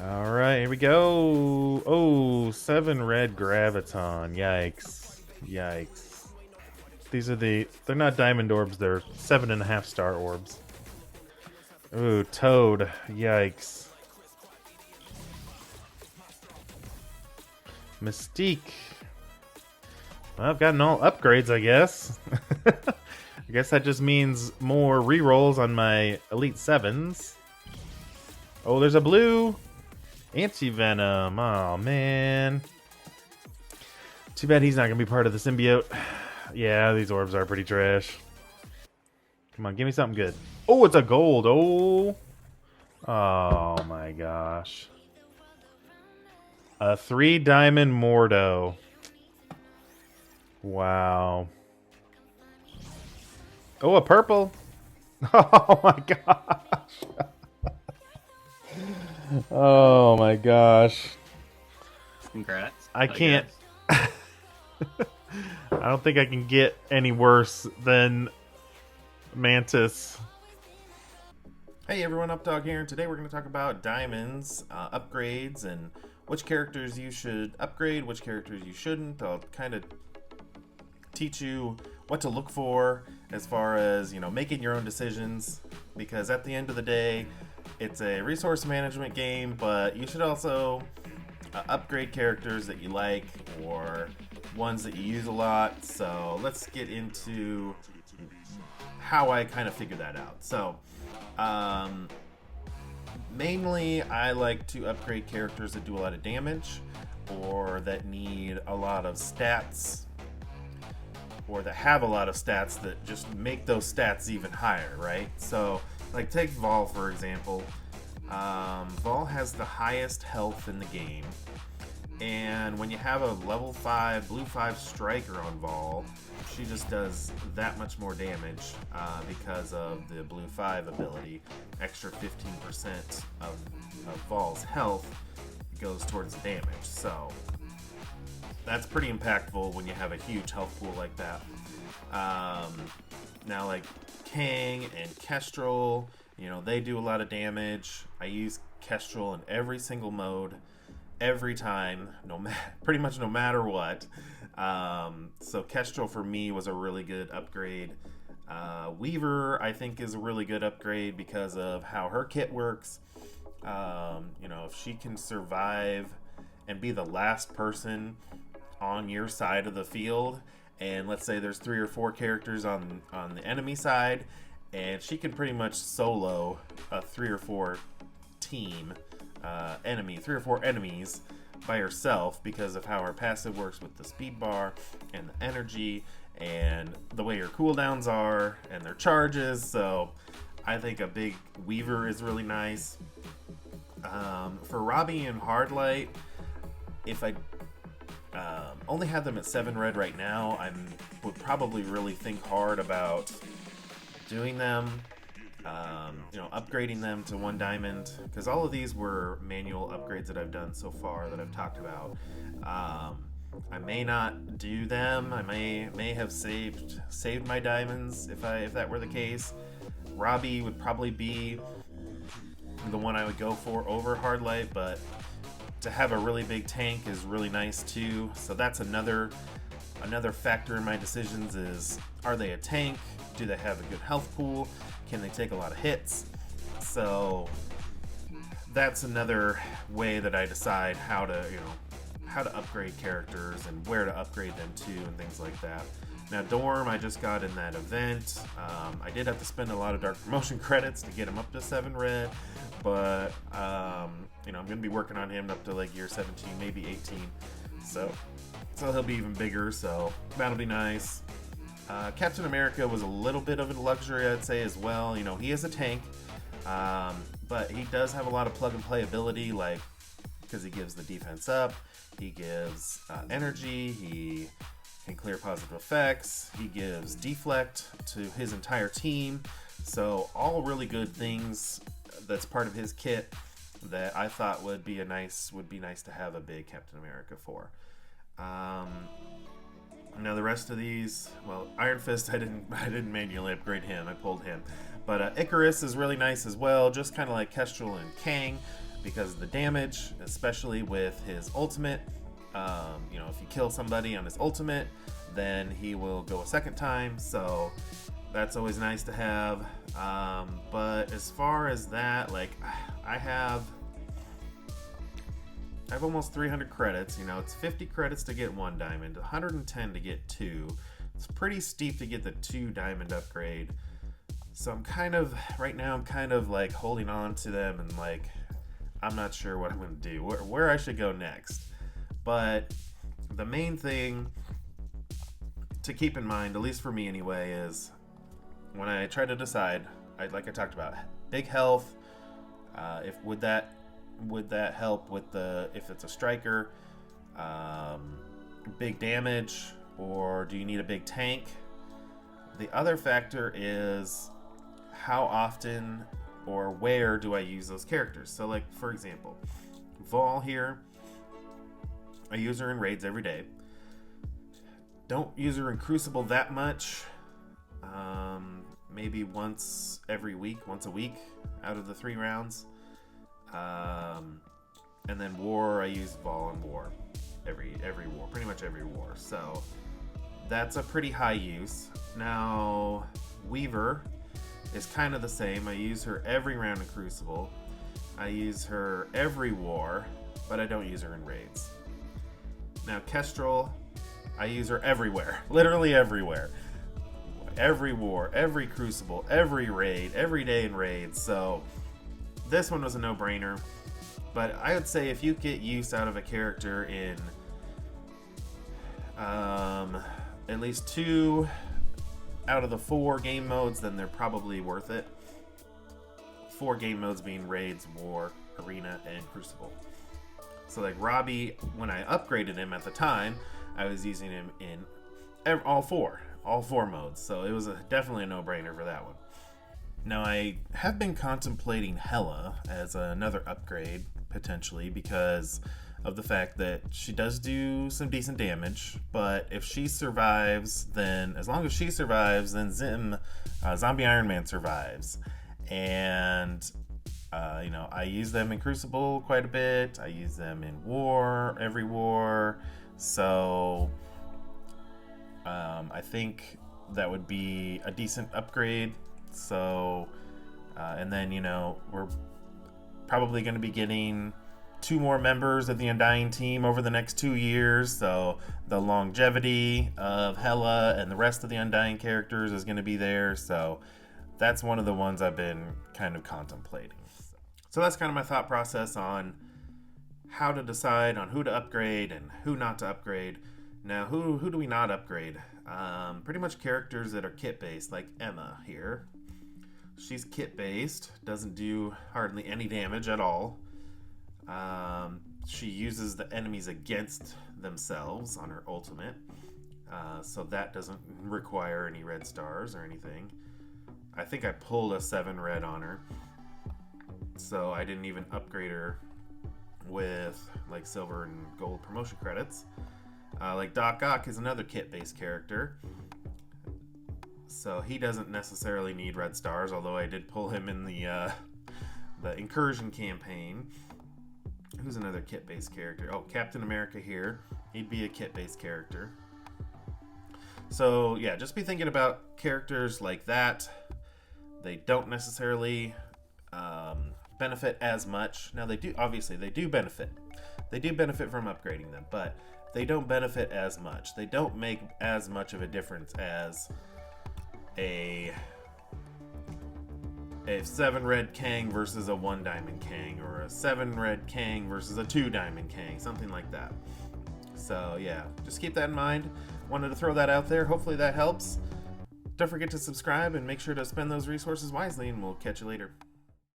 All right, here we go. Oh, 7 red graviton. Yikes. Yikes. They're not diamond orbs, they're 7.5 star orbs. Ooh, toad. Yikes. Mystique. Well, I've gotten all upgrades, I guess. I guess that just means more rerolls on my Elite 7s. Oh, there's a blue. Anti-Venom. Oh, man. Too bad he's not going to be part of the symbiote. Yeah, these orbs are pretty trash. Come on, give me something good. Oh, it's a gold. Oh. Oh, my gosh. A 3-diamond Mordo. Wow. Oh, a purple. Oh, my gosh. Oh, my gosh. Congrats. I can't. I don't think I can get any worse than Mantis. Hey everyone, Updog here, and today we're going to talk about diamonds, upgrades, and which characters you should upgrade, which characters you shouldn't. I'll kind of teach you what to look for as far as, making your own decisions, because at the end of the day, it's a resource management game, but you should also upgrade characters that you like or ones that you use a lot. So let's get into how I kind of figure that out. So mainly I like to upgrade characters that do a lot of damage or that need a lot of stats or that have a lot of stats that just make those stats even higher, right? So like take Vol for example. Vol has the highest health in the game, and when you have a level 5 blue 5 striker on Vol, she just does that much more damage because of the blue 5 ability. Extra 15% of Vol's health goes towards the damage, so that's pretty impactful when you have a huge health pool like that. Now like Kang and Kestrel, they do a lot of damage. I use Kestrel in every single mode, every time, pretty much no matter what. So Kestrel for me was a really good upgrade. Weaver I think is a really good upgrade because of how her kit works. If she can survive and be the last person on your side of the field, and let's say there's 3 or 4 characters on the enemy side, and she can pretty much solo a 3 or 4 team 3 or 4 enemies by herself because of how her passive works with the speed bar and the energy and the way her cooldowns are and their charges. So I think a big Weaver is really nice. For Robbie and Hardlight, if I only have them at 7 red right now, I would probably really think hard about doing them, upgrading them to 1 diamond, because all of these were manual upgrades that I've done so far that I've talked about. I may not do them. I may have saved my diamonds if that were the case. Robbie would probably be the one I would go for over Hardlight, but to have a really big tank is really nice too. So that's another factor in my decisions is, are they a tank? Do they have a good health pool? Can they take a lot of hits? So that's another way that I decide how to upgrade characters and where to upgrade them to and things like that. Now Dorm, I just got in that event. I did have to spend a lot of dark promotion credits to get him up to 7 red, but I'm going to be working on him up to like year 17, maybe 18. So he'll be even bigger, so that'll be nice. Captain America was a little bit of a luxury, I'd say, as well. He is a tank, but he does have a lot of plug-and-play ability, like, because he gives the defense up, he gives energy, he can clear positive effects, he gives deflect to his entire team, so all really good things that's part of his kit that I thought would be nice to have a big Captain America for. Now the rest of these, well, Iron Fist, I didn't manually upgrade him. I pulled him, but Icarus is really nice as well, just kind of like Kestrel and Kang, because of the damage, especially with his ultimate. If you kill somebody on his ultimate, then he will go a second time, so that's always nice to have. But as far as that, like, I have almost 300 credits. It's 50 credits to get 1 diamond, 110 to get 2. It's pretty steep to get the 2 diamond upgrade. So right now I'm kind of like holding on to them, and like, I'm not sure what I'm going to do, where I should go next. But the main thing to keep in mind, at least for me anyway, is when I try to decide, like I talked about, big health, would that help with if it's a striker, big damage, or do you need a big tank? The other factor is how often or where do I use those characters. So, like, for example, Vol here, I use her in raids every day. Don't use her in Crucible that much. Maybe once a week out of the 3 rounds. And then War, I use Vol in War. Every war, pretty much every war. So that's a pretty high use. Now, Weaver is kind of the same. I use her every round in Crucible. I use her every war, but I don't use her in raids. Now, Kestrel, I use her everywhere. Literally everywhere. Every war, every Crucible, every raid, every day in raids. So this one was a no-brainer. But I would say if you get use out of a character in at least 2 out of the 4 game modes, then they're probably worth it. 4 game modes being raids, war, arena, and Crucible. So like Robbie, when I upgraded him at the time, I was using him in all four modes. So it was definitely a no-brainer for that one. Now, I have been contemplating Hela as another upgrade, potentially, because of the fact that she does do some decent damage, but if she survives, then, as long as she survives, then Zombie Iron Man survives. And, I use them in Crucible quite a bit. I use them in War, every war. So, I think that would be a decent upgrade. So, and then, we're probably going to be getting 2 more members of the Undying team over the next 2 years. So the longevity of Hela and the rest of the Undying characters is going to be there. So that's one of the ones I've been kind of contemplating. So that's kind of my thought process on how to decide on who to upgrade and who not to upgrade. Now, who do we not upgrade? Pretty much characters that are kit-based, like Emma here. She's kit-based, doesn't do hardly any damage at all. She uses the enemies against themselves on her ultimate, so that doesn't require any red stars or anything. I think I pulled a 7 red on her, so I didn't even upgrade her with like silver and gold promotion credits. Like Doc Ock is another kit-based character, so he doesn't necessarily need red stars, although I did pull him in the incursion campaign. Who's another kit-based character? Oh, Captain America here. He'd be a kit-based character. So yeah, just be thinking about characters like that. They don't necessarily benefit as much. Now they do benefit. They do benefit from upgrading them, but they don't benefit as much. They don't make as much of a difference as a 7 red Kang versus a 1 diamond Kang, or a 7 red Kang versus a 2 diamond Kang, something like that. So yeah, just keep that in mind. Wanted to throw that out there. Hopefully that helps. Don't forget to subscribe and make sure to spend those resources wisely, and we'll catch you later.